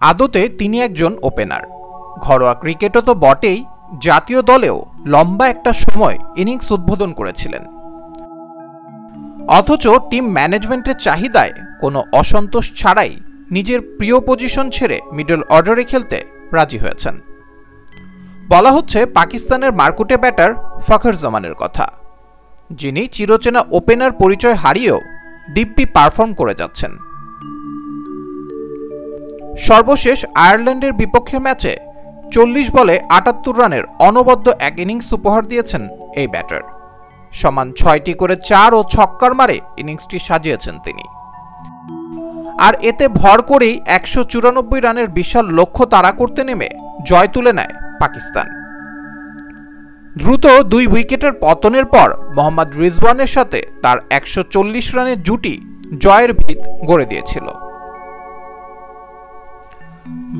আদতে তিনি একজন ওপেনার। ঘরোয়া ক্রিকেটও তো বটেই, জাতীয় দলেও লম্বা একটা সময় ইনিংস উদ্বোধন করেছিলেন। অথচ টিম ম্যানেজমেন্টের চাহিদায় কোনো অসন্তোষ ছাড়াই নিজের প্রিয় পজিশন ছেড়ে মিডল অর্ডারে খেলতে রাজি হয়েছেন। বলা হচ্ছে পাকিস্তানের মারকুটে ব্যাটার ফখর জামানের কথা, যিনি চিরচেনা ওপেনার পরিচয় হারিয়েও দিব্যি পারফর্ম করে যাচ্ছেন। সর্বশেষ আয়ারল্যান্ডের বিপক্ষে ম্যাচে 40 বলে 78 রানের অনবদ্য এক ইনিংস উপহার দিয়েছেন এই ব্যাটার। সমান 6টি করে 4 ও ছক্কার মারে ইনিংসটি সাজিয়েছেন তিনি। আর এতে ভর করেই 194 রানের বিশাল লক্ষ্য তাড়া করতে নেমে জয় তুলে নেয় পাকিস্তান। দ্রুত 2 উইকেটের পতনের পর মোহাম্মদ রিজওয়ানের সাথে তার 140 রানের জুটি জয়ের ভিত গড়ে দিয়েছিল।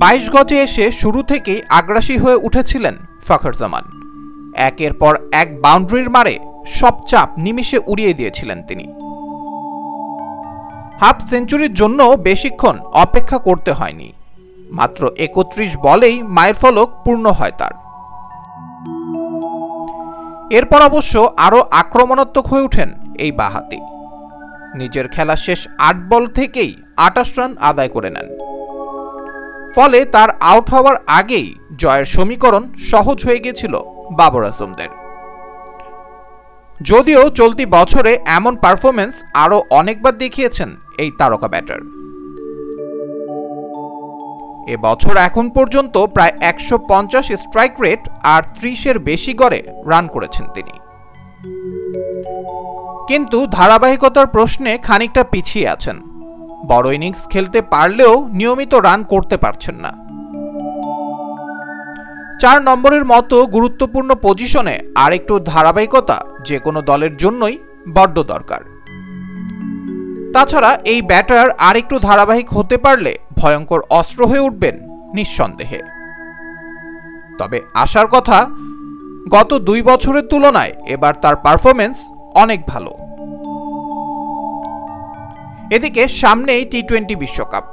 22 গজে এসে শুরু থেকেই আগ্রাসী হয়ে উঠেছিলেন ফখর জামান। একের পর এক বাউন্ডারির মারে সব চাপ নিমিষে উড়িয়ে দিয়েছিলেন তিনি। হাফ সেঞ্চুরির জন্য বেশিক্ষণ অপেক্ষা করতে হয়নি, মাত্র 31 বলেই মাইলফলক পূর্ণ হয় তার। এরপর অবশ্য আরও আক্রমণাত্মক হয়ে ওঠেন এই বাঁহাতি। নিজের খেলা শেষ 8 বল থেকেই 28 রান আদায় করে নেন। ফলে তার আউট হওয়ার আগেই জয়ের সমীকরণ সহজ হয়ে গিয়েছিল বাবর আজমদের। যদিও চলতি বছরে এমন পারফরমেন্স আরও অনেকবার দেখিয়েছেন এই তারকা ব্যাটার। এবছর এখন পর্যন্ত প্রায় 150 স্ট্রাইক রেট আর 30-এর বেশি গড়ে রান করেছেন তিনি। কিন্তু ধারাবাহিকতার প্রশ্নে খানিকটা পিছিয়ে আছেন। বড় ইনিংস খেলতে পারলেও নিয়মিত রান করতে পারছেন না। 4 নম্বরের মতো গুরুত্বপূর্ণ পজিশনে আর একটু ধারাবাহিকতা যে কোনো দলের জন্যই বড্ড দরকার। তাছাড়া এই ব্যাটার আর একটু ধারাবাহিক হতে পারলে ভয়ঙ্কর অস্ত্র হয়ে উঠবেন নিঃসন্দেহে। তবে আশার কথা, গত 2 বছরের তুলনায় এবার তার পারফরমেন্স অনেক ভালো। এদিকে সামনেই টি-20 বিশ্বকাপ,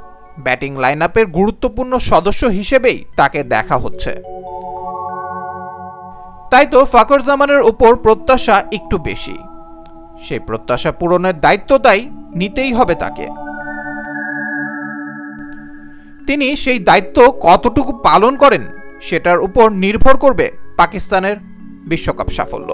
ব্যাটিং লাইনআপের গুরুত্বপূর্ণ সদস্য হিসেবেই তাকে দেখা হচ্ছে। তাই তো ফখর জামানের উপর প্রত্যাশা একটু বেশি। সেই প্রত্যাশা পূরণের দায়িত্বটাই নিতেই হবে তাকে। তিনি সেই দায়িত্ব কতটুকু পালন করেন সেটার উপর নির্ভর করবে পাকিস্তানের বিশ্বকাপ সাফল্য।